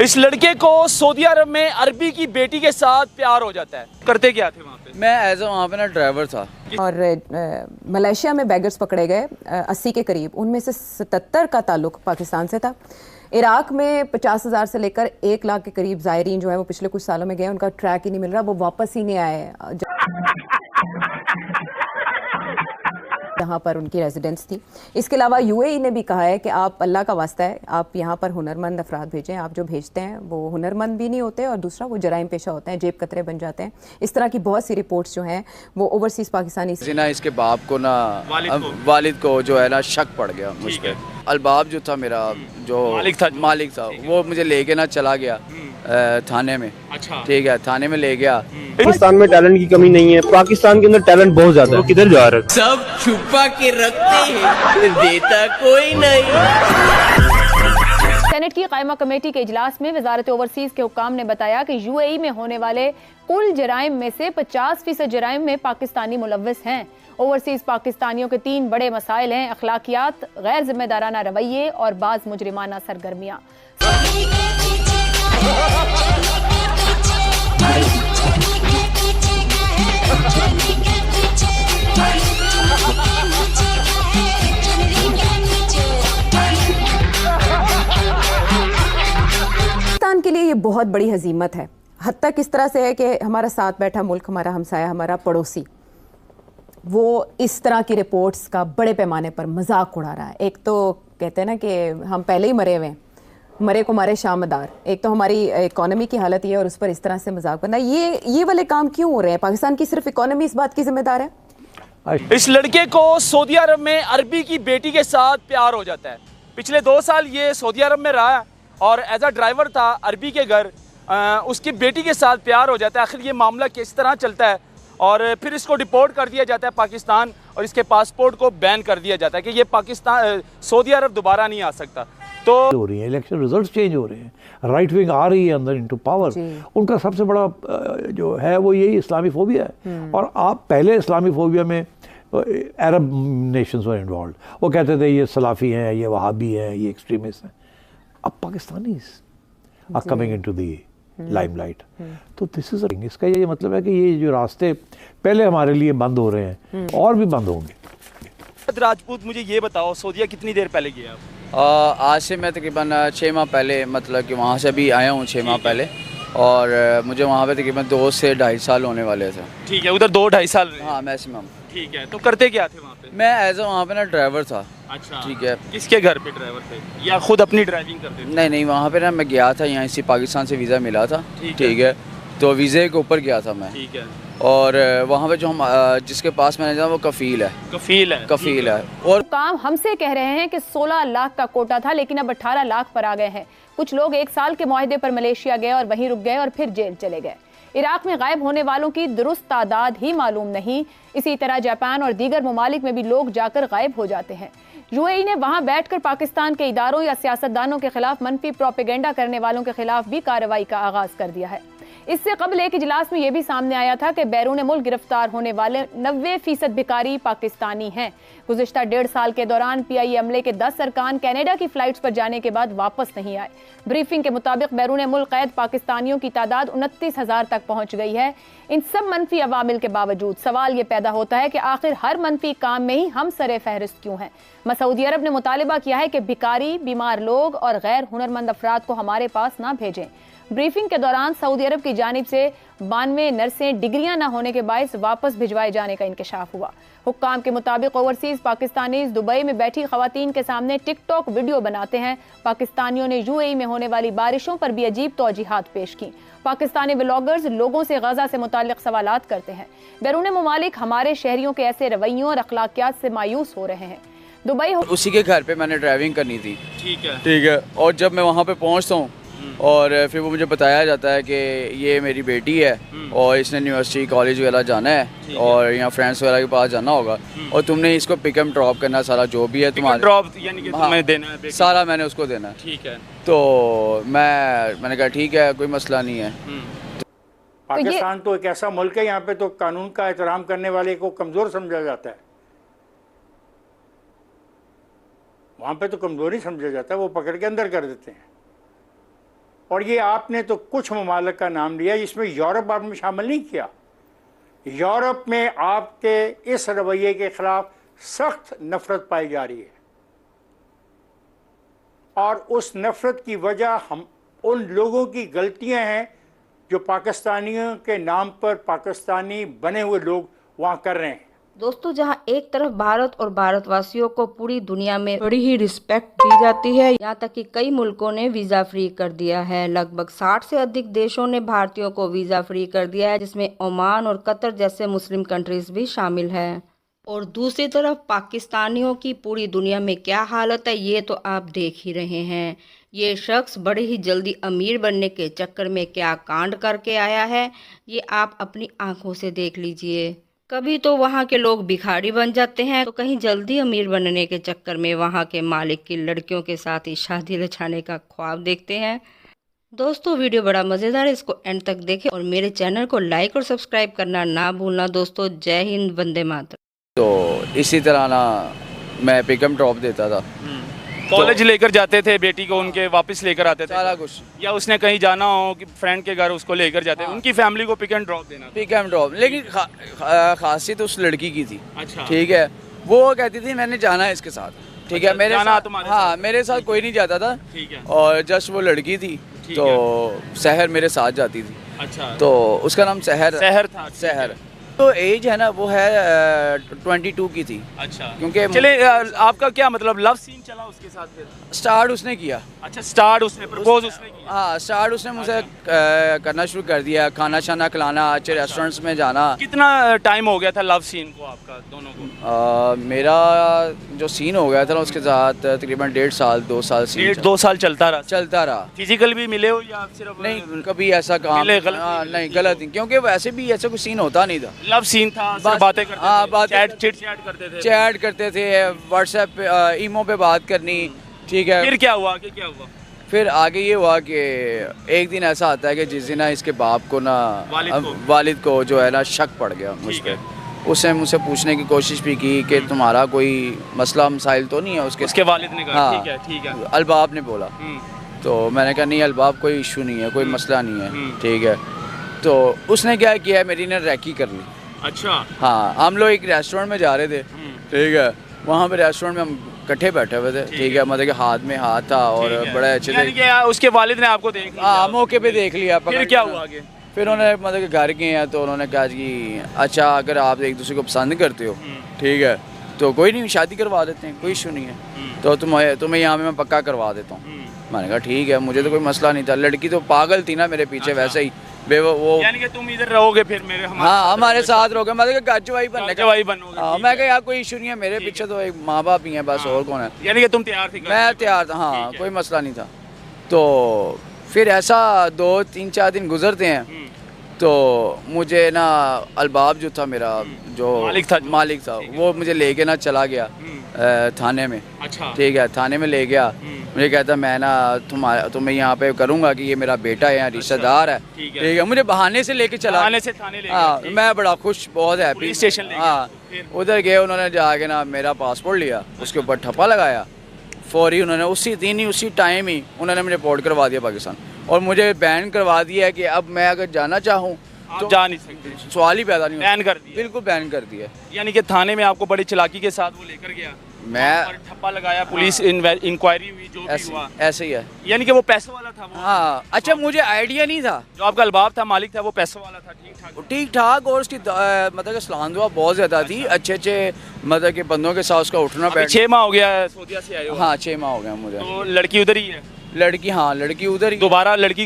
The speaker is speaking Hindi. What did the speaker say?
इस लड़के को सऊदी अरब में अरबी की बेटी के साथ प्यार हो जाता है। करते क्या थे वहाँ पे? मैं एज वहाँ पे ना ड्राइवर था। और मलेशिया में बैगर्स पकड़े गए 80 के करीब, उनमें से 77 का ताल्लुक पाकिस्तान से था। इराक में 50,000 से लेकर 1 लाख के करीब ज़ायरीन जो है वो पिछले कुछ सालों में गए, उनका ट्रैक ही नहीं मिल रहा, वो वापस ही नहीं आए जहाँ पर उनकी रेजिडेंस थी। इसके अलावा यूएई ने भी कहा है कि आप अल्लाह का वास्ता है, आप यहाँ पर हुनरमंद अफराद भेजें, आप जो भेजते हैं वो हुनरमंद भी नहीं होते और दूसरा वो जराइम पेशा होते हैं, जेब कतरे बन जाते हैं। इस तरह की बहुत सी रिपोर्ट्स जो हैं वो ओवरसीज़ पाकिस्तानी ना इसके बाप को ना वालिद को जो है ना शक पड़ गया मुझ पर। अलबाब जो था मेरा जो मालिक था वो मुझे लेके ना चला गया थाने में। अच्छा ठीक है, थाने में ले गया। पाकिस्तान में टैलेंट की कमी नहीं है, पाकिस्तान के अंदर टैलेंट बहुत ज्यादा है। किधर जा रहे हैं? सब छुपा के रखते हैं, देता कोई नहीं। सेनेट की कायमा कमेटी के इजलास में वजारत ओवरसीज के हुक्काम ने बताया कि यूएई में होने वाले कुल जराइम में से 50% जराइम में पाकिस्तानी मुलव्वस हैं। ओवरसीज पाकिस्तानियों के 3 बड़े मसाइल हैं: अखलाकियात, गैर जिम्मेदाराना रवैये और बाज मुजरिमाना सरगर्मियाँ। पाकिस्तान के लिए ये बहुत बड़ी हजीमत है। हद तक इस तरह से है कि हमारा साथ बैठा मुल्क, हमारा हमसाया, हमारा पड़ोसी, वो इस तरह की रिपोर्ट्स का बड़े पैमाने पर मजाक उड़ा रहा है। एक तो कहते हैं ना कि हम पहले ही मरे हुए हैं, मरे को मारे शामदार। एक तो हमारी इकोनॉमी की हालत ये है और उस पर इस तरह से मजाक बनना, ये वाले काम क्यों हो रहे हैं? पाकिस्तान की सिर्फ इकोनॉमी इस बात की जिम्मेदार है? इस लड़के को सऊदी अरब में अरबी की बेटी के साथ प्यार हो जाता है। पिछले 2 साल ये सऊदी अरब में रहा है और एज अ ड्राइवर था अरबी के घर। उसकी बेटी के साथ प्यार हो जाता है। आखिर ये मामला किस तरह चलता है और फिर इसको डिपोर्ट कर दिया जाता है पाकिस्तान और इसके पासपोर्ट को बैन कर दिया जाता है कि ये पाकिस्तान सऊदी अरब दोबारा नहीं आ सकता। तो हो रही है, इलेक्शन रिजल्ट्स चेंज हो रहे हैं, राइट विंग आ रही है अंदर इनटू पावर। उनका सबसे बड़ा जो है वो यही इस्लामी फोबिया है। और आप पहले इस्लामी फोबिया में अरब नेशंस वर इन्वॉल्व, वो कहते थे ये सलाफी हैं, ये वहाबी हैं, ये एक्सट्रीमिस्ट हैं। अब Pakistani are coming into the limelight. तो दिस इज इसका ये मतलब है कि ये जो रास्ते पहले हमारे लिए बंद हो रहे हैं और भी बंद होंगे। राजपूत, मुझे ये बताओ सऊदीया कितनी देर पहले गया आप? आज से मैं तकरीबन 6 माह पहले, मतलब कि वहाँ से भी आया हूँ 6 माह पहले, और मुझे वहाँ पे तकरीबन 2 से 2.5 साल होने वाले थे। ठीक है, उधर 2-2.5 साल? हाँ मैक्सिमम। ठीक है, तो करते क्या थे वहाँ पे? मैं एज वहाँ पे ना ड्राइवर था। अच्छा ठीक है। किसके घर पे ड्राइवर थे या खुद अपनी ड्राइविंग करते थे? नहीं, वहाँ पे ना मैं गया था, यहाँ इसी पाकिस्तान से वीज़ा मिला था। ठीक है, तो वीज़े के ऊपर गया था मैं। ठीक है। और वहाँ पे जो हम जिसके पास मैंने जाना वो कफील है। और काम हमसे कह रहे हैं कि 16 लाख का कोटा था लेकिन अब 18 लाख पर आ गए हैं। कुछ लोग 1 साल के मुआहदे पर मलेशिया गए और वहीं रुक गए और फिर जेल चले गए। इराक में गायब होने वालों की दुरुस्त तादाद ही मालूम नहीं। इसी तरह जापान और दीगर ममालिक में भी लोग जाकर गायब हो जाते हैं। यूएई ने वहां बैठकर पाकिस्तान के इदारों या सियासतदानों के खिलाफ मनफी प्रोपेगेंडा करने वालों के खिलाफ भी कार्रवाई का आगाज कर दिया है। इससे कबल एक इजलास में यह भी सामने आया था कि बैरून मुल्क गिरफ्तार होने वाले 90% भिखारी पाकिस्तानी हैं। गुज़िश्ता 1.5 साल के दौरान पीआईए अमले के 10 अरकान कनाडा की फ्लाइट्स पर जाने के बाद वापस नहीं आए। ब्रीफिंग के मुताबिक बैरून मुल्क कैद पाकिस्तानियों की तादाद 29,000 तक पहुंच गई है। इन सब मनफी अवामिल के बावजूद सवाल ये पैदा होता है कि आखिर हर मनफी काम में ही हम सरे फहरिस्त क्यों हैं? सऊदी अरब ने मुतालिबा किया है कि भिखारी, बीमार लोग और गैर हुनरमंद अफराद को हमारे पास ना भेजें। ब्रीफिंग के दौरान सऊदी अरब की जानिब से 92 नर्सें डिग्रियां न होने के बायस वापस भिजवाए जाने का इंकशाफ हुआ। हुक्काम के मुताबिक ओवरसीज पाकिस्तानी दुबई में बैठी खवातीन के सामने टिकटॉक वीडियो बनाते हैं। पाकिस्तानियों ने यूएई में होने वाली बारिशों पर भी अजीब तौजीहात पेश की। पाकिस्तानी व्लॉगर्स लोगों से गजा से मुताल्लिक सवालात करते हैं। बैरून ममालिक हमारे शहरियों के ऐसे रवैयों और अखलाकियात से मायूस हो रहे हैं। दुबई उसी के घर पे मैंने ड्राइविंग करनी थी। ठीक है। और जब मैं वहाँ पे पहुँचता हूँ और फिर वो मुझे बताया जाता है कि ये मेरी बेटी है और इसने यूनिवर्सिटी कॉलेज वगैरह जाना है और यहाँ फ्रेंड्स वगैरह के पास जाना होगा और तुमने इसको पिक एंड ड्रॉप करना, सारा जो भी है तुम्हारा ड्रॉप यानी कि तुम्हें देना है, सारा मैंने उसको देना है। ठीक है। तो मैंने कहा ठीक है, कोई मसला नहीं है। पाकिस्तान तो एक ऐसा मुल्क है, यहाँ पे तो कानून का एहतराम करने वाले को कमज़ोर समझा जाता है। वहाँ पे तो कमज़ोरी समझा जाता है, वो पकड़ के अंदर कर देते हैं। और ये आपने तो कुछ ममालिक का नाम लिया, इसमें यूरोप आपने शामिल नहीं किया। यूरोप में आपके इस रवैये के खिलाफ सख्त नफरत पाई जा रही है, और उस नफरत की वजह हम उन लोगों की गलतियां हैं जो पाकिस्तानियों के नाम पर पाकिस्तानी बने हुए लोग वहाँ कर रहे हैं। दोस्तों, जहां एक तरफ भारत और भारतवासियों को पूरी दुनिया में बड़ी ही रिस्पेक्ट दी जाती है, यहाँ तक कि कई मुल्कों ने वीज़ा फ्री कर दिया है। लगभग 60 से अधिक देशों ने भारतीयों को वीज़ा फ्री कर दिया है, जिसमें ओमान और कतर जैसे मुस्लिम कंट्रीज भी शामिल है। और दूसरी तरफ पाकिस्तानियों की पूरी दुनिया में क्या हालत है, ये तो आप देख ही रहे हैं। ये शख्स बड़े ही जल्दी अमीर बनने के चक्कर में क्या कांड करके आया है, ये आप अपनी आंखों से देख लीजिए। कभी तो वहाँ के लोग भिखारी बन जाते हैं, तो कहीं जल्दी अमीर बनने के चक्कर में वहाँ के मालिक की लड़कियों के साथ ही शादी रचाने का ख्वाब देखते हैं। दोस्तों, वीडियो बड़ा मज़ेदार है, इसको एंड तक देखें और मेरे चैनल को लाइक और सब्सक्राइब करना ना भूलना। दोस्तों, जय हिंद, वंदे मातरम। तो इसी तरह ना मैं पिकअप ड्रॉप देता था, कॉलेज लेकर जाते थे बेटी को, उनके वापस लेकर आते थे सारा कुछ, या उसने कहीं जाना हो कि फ्रेंड के घर उसको लेकर जाते, उनकी फैमिली को पिक एंड ड्रॉप देना। Pick and drop. लेकिन खासियत उस लड़की की थी, अच्छा, ठीक है, वो कहती थी मैंने जाना है इसके साथ, ठीक है, मेरे साथ, हाँ, मेरे साथ कोई नहीं जाता था, ठीक है, और जस्ट वो लड़की थी तो सहर मेरे साथ जाती थी। अच्छा, तो उसका नाम सहर था। सहर। तो एज है ना वो है 22 की थी। अच्छा, क्योंकि चले आपका क्या मतलब लव सीन चला उसके साथ फिर? स्टार्ट उसने किया। अच्छा, स्टार्ट उसने प्रपोज उसने किया। हाँ, स्टार्ट उसने मुझे करना शुरू कर दिया, खाना शाना खिलाना, अच्छे रेस्टोरेंट्स में जाना। कितना टाइम हो गया था लव सीन को आपका दोनों को? मेरा जो सीन हो गया था ना उसके साथ तकरीबन 1.5 साल 2 साल सीन 2 साल चलता रहा। फिजिकल भी मिले हो या सिर्फ नहीं, कभी ऐसा काम नहीं, गलत नहीं, क्योंकि वैसे भी ऐसा कोई सीन होता नहीं था। लव सीन था, सिर्फ बातें करते थे। हाँ, चैट करते थे, व्हाट्सएप पे, ईमो पे बात करनी, ठीक है। फिर क्या हुआ? फिर आगे ये हुआ कि एक दिन ऐसा आता है कि जिस दिन ना इसके बाप को ना वालिद को जो है ना शक पड़ गया मुझ पर। उसने मुझसे पूछने की कोशिश भी की कि तुम्हारा कोई मसला मसाइल तो नहीं है। उसके वालिद ने कहा हाँ, ठीक है। अलबाब ने बोला, तो मैंने कहा नहीं अलबाब, कोई इशू नहीं है, कोई मसला नहीं है, ठीक है। तो उसने क्या किया, मेरी ने रैकी कर ली। अच्छा, हाँ, हम लोग एक रेस्टोरेंट में जा रहे थे, ठीक है, वहाँ पे रेस्टोरेंट में हम इकट्ठे बैठे हुए थे, ठीक है, मतलब कि हाथ में हाथ था और बड़े अच्छे थे। उसके वालिद ने आपको देख लिया? हाँ, मौके पे देख लिया। फिर क्या हुआ आगे? फिर उन्होंने मतलब कि घर गए हैं तो उन्होंने कहा कि अच्छा अगर आप एक दूसरे को पसंद करते हो, ठीक है, तो कोई नहीं, शादी करवा देते हैं, कोई इशू नहीं है, तो तुम्हें यहाँ पे मैं पक्का करवा देता हूँ। मैंने कहा ठीक है, मुझे तो कोई मसला नहीं था। लड़की तो पागल थी ना मेरे पीछे, वैसे ही वो यानी कि तुम इधर रहोगे फिर मेरे हमारे साथ रहोगे, मतलब गाजवाई बनोगे। हाँ, मैं कहा यार कोई इशू नहीं है, मेरे पीछे तो एक माँ बाप ही हैं बस, और कौन है। यानी कि तुम तैयार थे? मैं तैयार था, हाँ, कोई मसला नहीं था। तो फिर ऐसा 2-3-4 दिन गुजरते हैं, तो मुझे ना अलबाब जो था मेरा जो मालिक था वो मुझे लेके ना चला गया थाने में। अच्छा, ठीक है, थाने में ले गया। मुझे कहता मैं ना तुम्हें यहाँ पे करूँगा कि ये मेरा बेटा है, यहाँ रिश्तेदार है, ठीक है। मुझे बहाने से लेके चला, बहाने से थाने ले गया। हाँ, मैं बड़ा खुश, बहुत हैप्पी स्टेशन। हाँ, उधर गए, उन्होंने जाके ना मेरा पासपोर्ट लिया, उसके ऊपर ठप्पा लगाया फौरी। उन्होंने उसी दिन ही उसी टाइम ही उन्होंने मुझे रिपोर्ट करवा दिया पाकिस्तान, और मुझे बैन करवा दिया कि अब मैं अगर जाना चाहूँ तो जा नहीं सकते, सवाल ही पैदा नहीं, बैन कर दिया, बिल्कुल बैन कर दिया। यानी कि थाने में आपको बड़ी चालाकी के साथ वो लेकर गया, मैं ठप्पा लगाया, पुलिस इंक्वायरी हुई, जो भी हुआ ऐसे ही है। यानी कि वो पैसों वाला था वो? हाँ। अच्छा, मुझे आइडिया नहीं था, जो आपका अलबाब था, मालिक था, वो पैसों वाला था, ठीक ठाक, और उसकी मतलब सलान दुआ बहुत ज्यादा थी, अच्छे मतलब के बंदों के साथ उसका उठना बैठना। 6 माह हो गया सऊदीया से आए हो? हाँ, 6 माह हो गया मुझे। तो लड़की उधर ही है? लड़की, हाँ, लड़की उधर ही। दोबारा लड़की